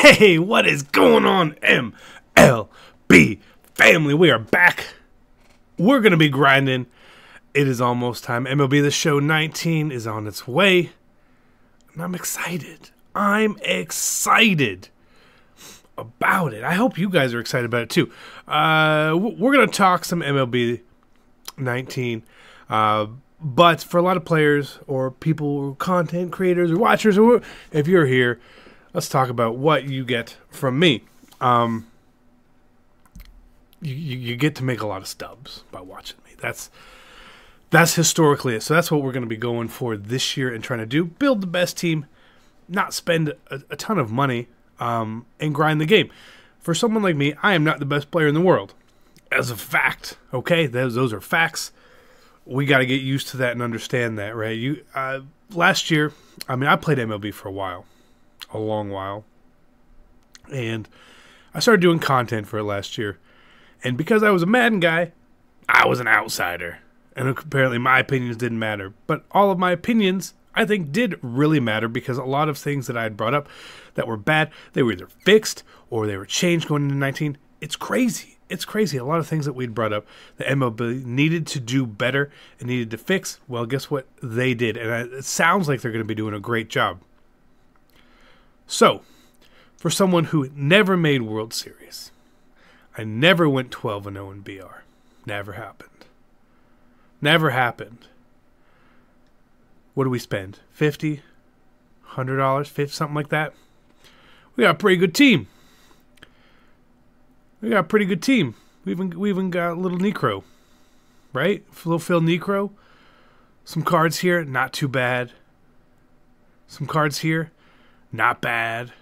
Hey, what is going on, MLB family? We are back. We're going to be grinding. It is almost time. MLB The Show 19 is on its way. And I'm excited. I'm excited about it. I hope you guys are excited about it too. We're going to talk some MLB 19. But for a lot of players or people, content creators or watchers, or if you're here, let's talk about what you get from me. You get to make a lot of stubs by watching me. That's historically it. So that's what we're going to be going for this year and trying to do. Build the best team, not spend a ton of money, and grind the game. For someone like me, I am not the best player in the world. As a fact, okay? Those are facts. We got to get used to that and understand that, right? Last year, I played MLB for a while. A long while. And I started doing content for it last year. And because I was a Madden guy, I was an outsider. And apparently my opinions didn't matter. But all of my opinions, I think, did really matter because a lot of things that I had brought up that were bad, they were either fixed or they were changed going into 19. It's crazy. It's crazy. A lot of things that we'd brought up that MLB needed to do better and needed to fix. Well, guess what? They did. And it sounds like they're going to be doing a great job. So, for someone who never made World Series, I never went 12-0 in BR. Never happened. Never happened. What do we spend? $50? $100? $50? Something like that? We got a pretty good team. We even got a little Necro. Right? Little Phil Necro. Some cards here, not too bad. Some cards here, not bad.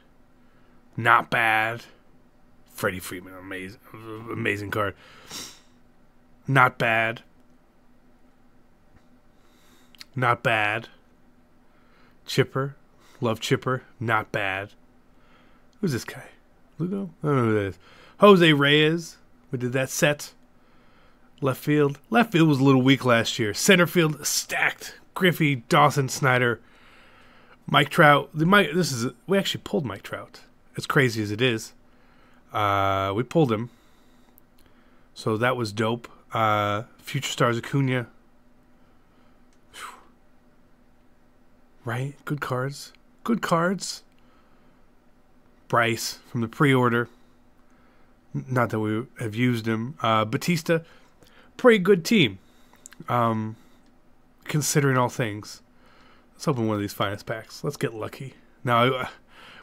Not bad. Freddie Freeman, amazing card. Not bad. Not bad. Chipper. Love Chipper. Not bad. Who's this guy? Lugo? I don't know who that is. Jose Reyes. We did that set. Left field. Left field was a little weak last year. Center field stacked. Griffey, Dawson, Snyder, Mike Trout. We actually pulled Mike Trout. As crazy as it is. We pulled him. So that was dope. Future Stars Acuna. Right? Good cards. Good cards. Bryce from the pre-order. Not that we have used him. Batista. Pretty good team. Considering all things. Let's open one of these finest packs. Let's get lucky. Now,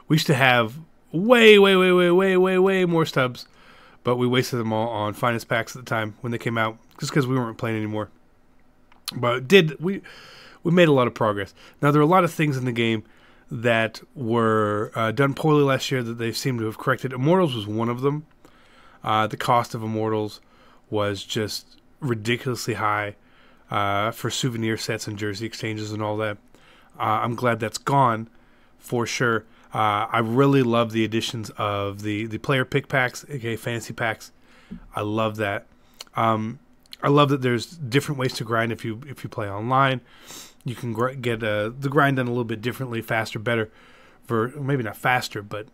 we used to have way more stubs, but we wasted them all on finest packs at the time when they came out, just because we weren't playing anymore. But we made a lot of progress. Now, there are a lot of things in the game that were done poorly last year that they seem to have corrected. Immortals was one of them. The cost of Immortals was just ridiculously high for souvenir sets and jersey exchanges and all that. I'm glad that's gone for sure. I really love the additions of the player pick packs, aka fantasy packs. I love that. I love that there's different ways to grind if you play online. You can get the grind done a little bit differently, faster, better. Maybe not faster, but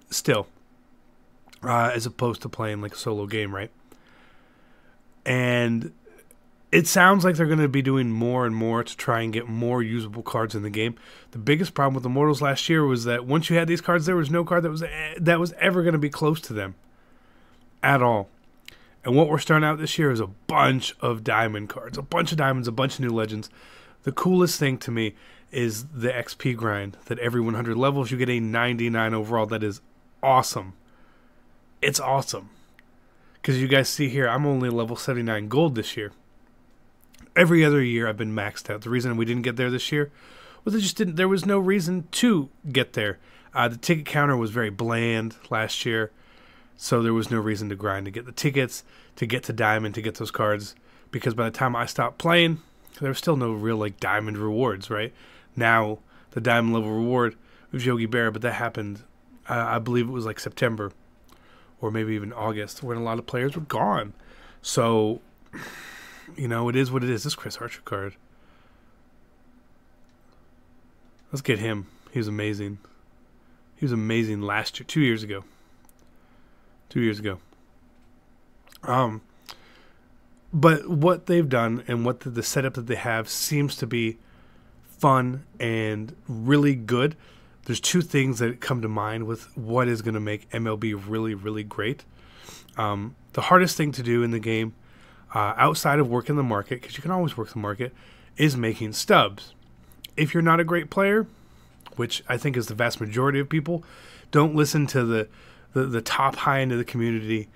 still. As opposed to playing like a solo game, right? And it sounds like they're going to be doing more and more to try and get more usable cards in the game. The biggest problem with Immortals last year was that once you had these cards, there was no card that was ever going to be close to them at all. And what we're starting out this year is a bunch of diamond cards, a bunch of diamonds, a bunch of new legends. The coolest thing to me is the XP grind, that every 100 levels you get a 99 overall. That is awesome. It's awesome. Because you guys see here, I'm only level 79 gold this year. Every other year I've been maxed out. The reason we didn't get there this year was there was no reason to get there. The ticket counter was very bland last year, so there was no reason to grind to get the tickets, to get to diamond, to get those cards, because by the time I stopped playing, there was still no real like diamond rewards, right? Now, the diamond level reward was Yogi Berra, but that happened, I believe it was like September, or maybe even August, when a lot of players were gone. So, you know, it is what it is. This Chris Archer card. Let's get him. He's amazing. He was amazing last year, 2 years ago. 2 years ago. But what they've done and what the setup that they have seems to be fun and really good. There's two things that come to mind with what is going to make MLB really, really great. The hardest thing to do in the game, outside of working the market, because you can always work the market, is making stubs. If you're not a great player, which I think is the vast majority of people, don't listen to the top high end of the community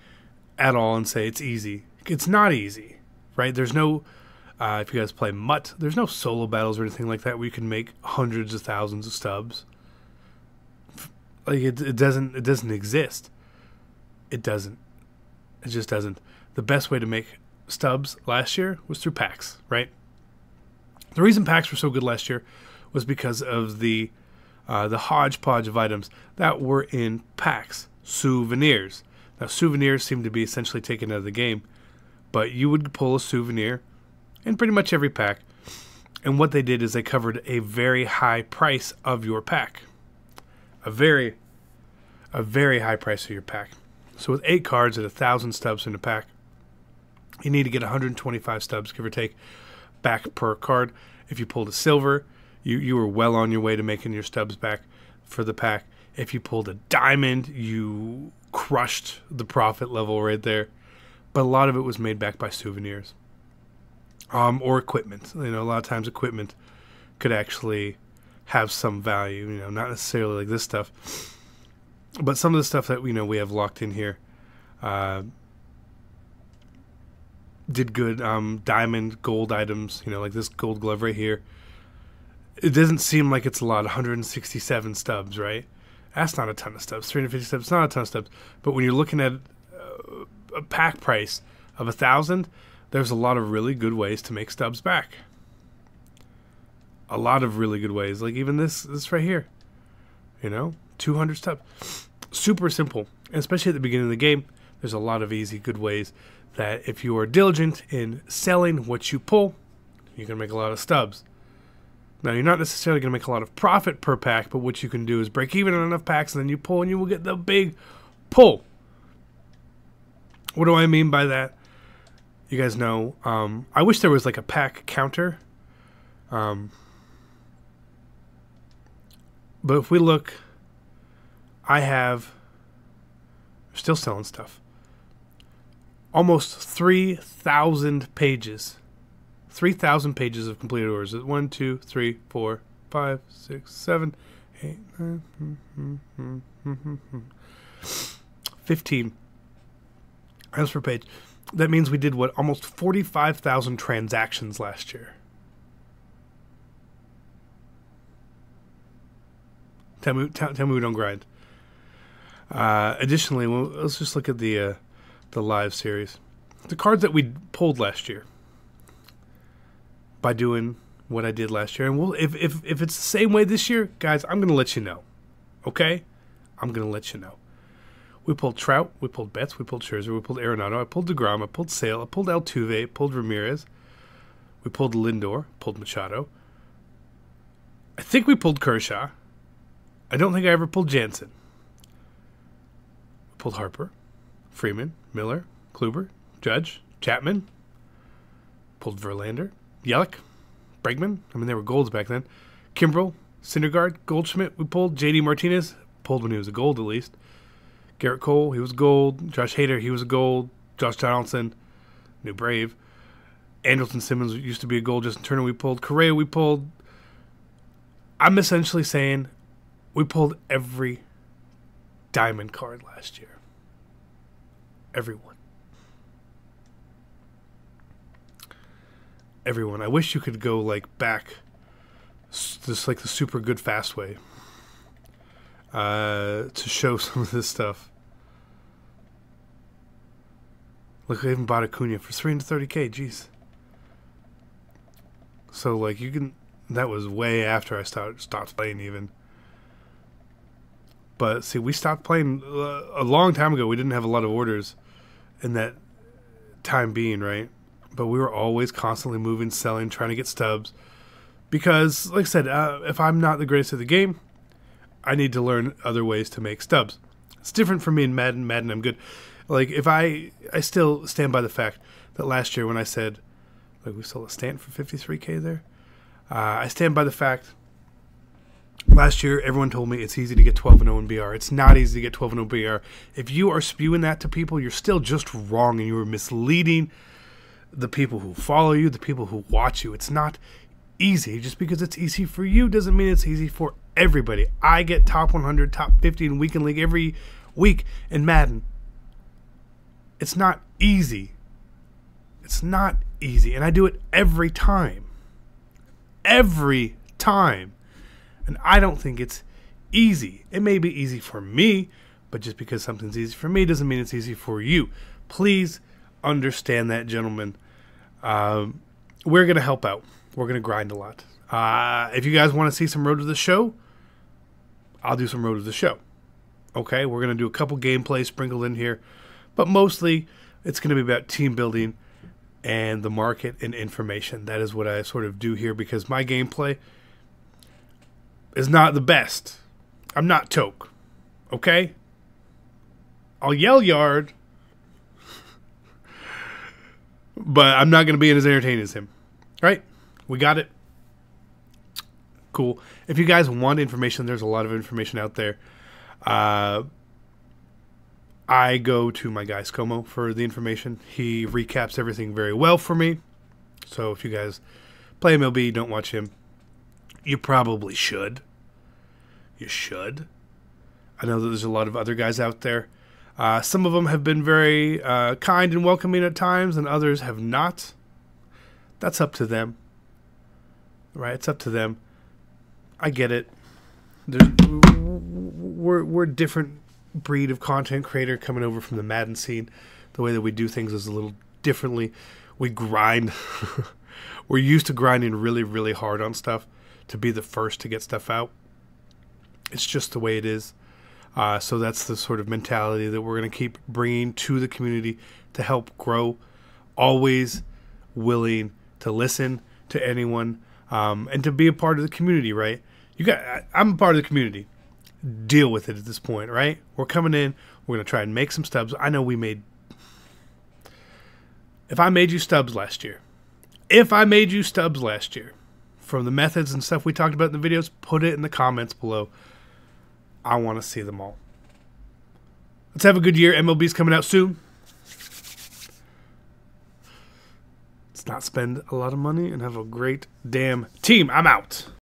at all and say it's easy. It's not easy, right? There's no, if you guys play Mutt, there's no solo battles or anything like that where you can make hundreds of thousands of stubs. Like it doesn't exist. It doesn't. It just doesn't. The best way to make stubs last year was through packs, right? The reason packs were so good last year was because of the hodgepodge of items that were in packs, souvenirs. Now, souvenirs seem to be essentially taken out of the game, but you would pull a souvenir in pretty much every pack, and what they did is they covered a very high price of your pack. A very high price of your pack. So with 8 cards at 1,000 stubs in a pack, you need to get 125 stubs, give or take, back per card. If you pulled a silver, you were well on your way to making your stubs back for the pack. If you pulled a diamond, you crushed the profit level right there. But a lot of it was made back by souvenirs. Or equipment. You know, a lot of times equipment could actually have some value, you know, not necessarily like this stuff. But some of the stuff that we have locked in here did good. Diamond, gold items, like this gold glove right here. It doesn't seem like it's a lot, 167 stubs, right? That's not a ton of stubs. 350 stubs, not a ton of stubs. But when you're looking at a pack price of 1,000, there's a lot of really good ways to make stubs back. A lot of really good ways. Like even this right here. 200 stubs. Super simple. And especially at the beginning of the game, there's a lot of easy, good ways that if you are diligent in selling what you pull, you can make a lot of stubs. Now, you're not necessarily going to make a lot of profit per pack, but what you can do is break even on enough packs, and then you pull, and you will get the big pull. What do I mean by that? You guys know. I wish there was like a pack counter. But if we look, I'm still selling stuff. Almost 3,000 pages. 3,000 pages of completed orders. 1, 2, 3, 4, 5, 6, 7, 8, 9, 15 items per page. That means we did almost 45,000 transactions last year. Tell me we don't grind. Additionally, let's just look at the live series. The cards that we pulled last year by doing what I did last year. And if it's the same way this year, guys, I'm going to let you know. Okay? I'm going to let you know. We pulled Trout, we pulled Betts, we pulled Scherzer, we pulled Arenado, I pulled DeGrom, I pulled Sale, I pulled Altuve, I pulled Ramirez, we pulled Lindor, pulled Machado. I think we pulled Kershaw. I don't think I ever pulled Jansen. We pulled Harper, Freeman, Miller, Kluber, Judge, Chapman. Pulled Verlander, Yelich, Bregman. I mean, they were golds back then. Kimbrel, Syndergaard, Goldschmidt. We pulled J.D. Martinez. Pulled when he was a gold, at least. Garrett Cole, he was gold. Josh Hader, he was a gold. Josh Donaldson, new Brave. Andrelton Simmons used to be a gold. Justin Turner, we pulled. Correa, we pulled. I'm essentially saying we pulled every diamond card last year. Everyone. I wish you could go back, just like the super good fast way, to show some of this stuff. Look, I even bought Acuna for $330K. Jeez. So you can. That was way after I stopped playing even. But see, we stopped playing a long time ago. We didn't have a lot of orders in that time being, right? But we were always constantly moving, selling, trying to get stubs. Because, like I said, if I'm not the greatest at the game, I need to learn other ways to make stubs. It's different for me in Madden. Madden, I'm good. Like, if I still stand by the fact that last year when I said, like, we sold a stand for 53K there. I stand by the fact last year everyone told me it's easy to get 12-0 in BR. It's not easy to get 12-0 BR. If you are spewing that to people, you're still just wrong, and you are misleading the people who follow you, the people who watch you. It's not easy. Just because it's easy for you doesn't mean it's easy for everybody. I get top 100, top 50 in Weekend League every week in Madden. It's not easy. It's not easy. And I do it every time. Every time. And I don't think it's easy. It may be easy for me, but just because something's easy for me doesn't mean it's easy for you. Please understand that, gentlemen. We're going to help out. We're going to grind a lot. If you guys want to see some Road to the Show, I'll do some Road to the Show. Okay, we're going to do a couple gameplays sprinkled in here. But mostly, it's going to be about team building and the market and information. That is what I sort of do here, because my gameplay is not the best. I'm not Toke. Okay? I'll yell yard, but I'm not going to be as entertaining as him. Right? We got it? Cool. If you guys want information, there's a lot of information out there. I go to my guy ScoMo for the information. He recaps everything very well for me. So if you guys play MLB, don't watch him, you probably should. You should. I know that there's a lot of other guys out there. Some of them have been very kind and welcoming at times, and others have not. That's up to them. Right? It's up to them. I get it. We're different breed of content creator coming over from the Madden scene. The way that we do things is a little differently. We grind. We're used to grinding really, really hard on stuff to be the first to get stuff out. It's just the way it is. So that's the sort of mentality that we're going to keep bringing to the community to help grow. Always willing to listen to anyone and to be a part of the community, right? I'm a part of the community. Deal with it at this point, right? We're coming in. We're going to try and make some stubs. I know if I made you stubs last year, from the methods and stuff we talked about in the videos, put it in the comments below. I want to see them all. Let's have a good year. MLB's coming out soon. Let's not spend a lot of money and have a great damn team. I'm out.